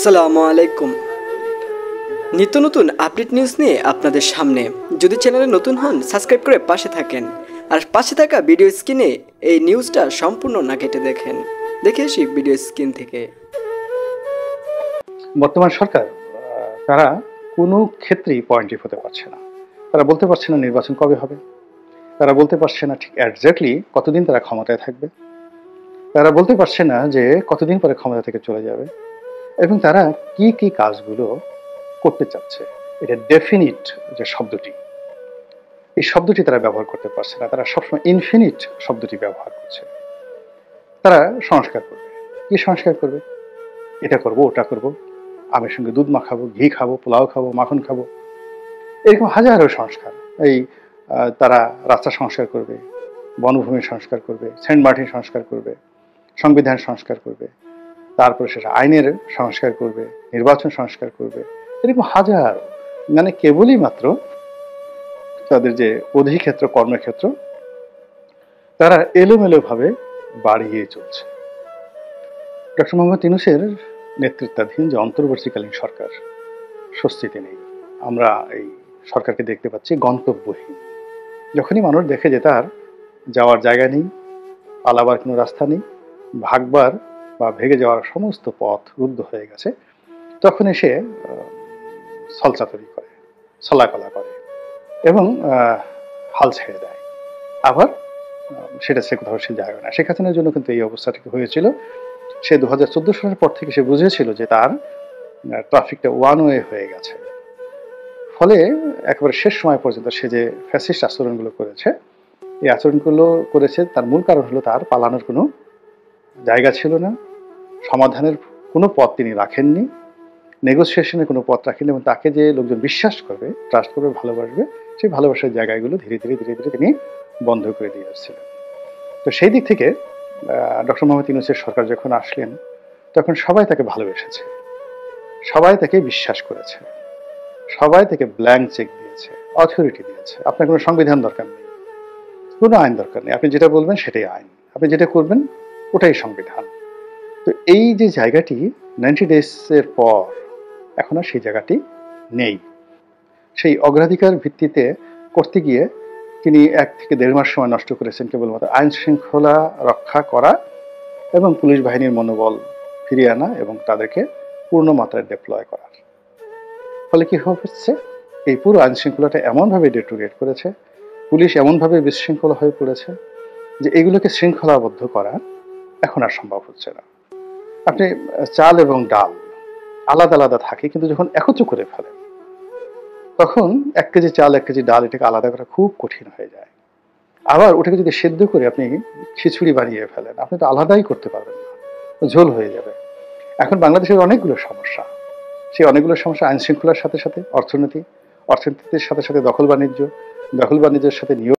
আসসালামু আলাইকুম। নিত্য নতুন আপডেট নিউজ নিয়ে আপনাদের সামনে। যদি চ্যানেলে নতুন হন সাবস্ক্রাইব করে পাশে থাকেন, আর পাশে থাকা ভিডিও স্ক্রিনে এই নিউজটা সম্পূর্ণ না কেটে দেখেন। দেখে আসি ভিডিও স্ক্রিন থেকে। বর্তমান সরকার তারা কোনো ক্ষেত্রেই পয়েন্টিভ হতে পারছে না। তারা বলতে পারছে না নির্বাচন কবে হবে, তারা বলতে পারছে না ঠিক একজ্যাক্টলি কতদিন তারা ক্ষমতায় থাকবে, তারা বলতে পারছে না যে কতদিন পরে ক্ষমতা থেকে চলে যাবে, এবং তারা কি কি কাজগুলো করতে চাচ্ছে। এটা ডেফিনিট যে শব্দটি, এই শব্দটি তারা ব্যবহার করতে পারছে না। তারা সবসময় ইনফিনিট শব্দটি ব্যবহার করছে। তারা সংস্কার করবে, কি সংস্কার করবে? এটা করব, ওটা করব, আমের সঙ্গে দুধ মাখাবো, ঘি খাবো, পোলাও খাবো, মাখন খাবো, এরকম হাজারো সংস্কার। এই তারা রাস্তা সংস্কার করবে, বনভূমি সংস্কার করবে, সেন্ট মার্টিন সংস্কার করবে, সংবিধান সংস্কার করবে, তারপরে সেটা আইনের সংস্কার করবে, নির্বাচন সংস্কার করবে, এরকম হাজার, মানে কেবলই মাত্র তাদের যে অধিক্ষেত্র, কর্মক্ষেত্র, তারা এলোমেলোভাবে বাড়িয়ে চলছে। ডক্টর মোহাম্মদ ইউনূসের নেতৃত্বাধীন যে অন্তর্বর্তীকালীন সরকার, স্বস্তিতে নেই। আমরা এই সরকারকে দেখতে পাচ্ছি গন্তব্যহীন। যখনই মানুষ দেখে যে তার যাওয়ার জায়গা নেই, পালাবার কোনো রাস্তা নেই, ভাগবার বা ভেগে যাওয়ার সমস্ত পথ রুদ্ধ হয়ে গেছে, তখন এসে ছলচাতুরি করে, ছলাকলা করে এবং হাল ছেড়ে দেয়। আবার সেটা সে কোথাও সে জায়গা না। শেখ হাসিনার জন্য কিন্তু এই অবস্থাটি হয়েছিল। সে 2014 সালের পর থেকে সে বুঝেছিল যে তার ট্রাফিকটা ওয়ান ওয়ে হয়ে গেছে। ফলে একেবারে শেষ সময় পর্যন্ত সে যে ফ্যাসিস্ট আচরণগুলো করেছে, এই আচরণগুলো করেছে তার মূল কারণ হলো তার পালানোর কোনো জায়গা ছিল না, সমাধানের কোনো পথ তিনি রাখেননি, নেগোসিয়েশনের কোনো পথ রাখেননি, এবং তাকে যে লোকজন বিশ্বাস করবে, ট্রাস্ট করবে, ভালোবাসবে, সেই ভালোবাসার জায়গাগুলো ধীরে ধীরে ধীরে ধীরে তিনি বন্ধ করে দিয়ে আসছিলেন। তো সেই দিক থেকে ডক্টর মোহাম্মদ ইউনূসের সরকার যখন আসলেন, তখন সবাই তাকে ভালোবেসেছে, সবাই তাকে বিশ্বাস করেছে, সবাই তাকে ব্ল্যাঙ্ক চেক দিয়েছে, অথরিটি দিয়েছে। আপনার কোনো সংবিধান দরকার নেই, কোনো আইন দরকার নেই, আপনি যেটা বলবেন সেটাই আইন, আপনি যেটা করবেন ওটাই সংবিধান। তো এই যে জায়গাটি 90 ডেজের পর এখন আর সেই জায়গাটি নেই। সেই অগ্রাধিকার ভিত্তিতে করতে গিয়ে তিনি 1 থেকে 1.5 মাস সময় নষ্ট করেছেন কেবলমাত্র আইন শৃঙ্খলা রক্ষা করা এবং পুলিশ বাহিনীর মনোবল ফিরিয়ে আনা এবং তাদেরকে পূর্ণ মাত্রায় ডেপ্লয় করার। ফলে কি হচ্ছে, এই পুরো আইন শৃঙ্খলাটা এমনভাবে ডেটোরিয়েট করেছে, পুলিশ এমনভাবে বিশৃঙ্খলা হয়ে পড়েছে যে এগুলোকে শৃঙ্খলাবদ্ধ করা এখন আর সম্ভব হচ্ছে না। আপনি চাল এবং ডাল আলাদা আলাদা থাকে, কিন্তু যখন একত্র করে ফেলেন তখন 1 কেজি চাল 1 কেজি ডাল এটাকে আলাদা করা খুব কঠিন হয়ে যায়। আবার ওটাকে যদি সেদ্ধ করে আপনি খিচুড়ি বানিয়ে ফেলেন, আপনি তো আলাদাই করতে পারবেন না, ঝোল হয়ে যাবে। এখন বাংলাদেশের অনেকগুলো সমস্যা, সেই অনেকগুলো সমস্যা আইন শৃঙ্খলার সাথে সাথে অর্থনীতির সাথে সাথে দখল বাণিজ্যের সাথে নিয়োগ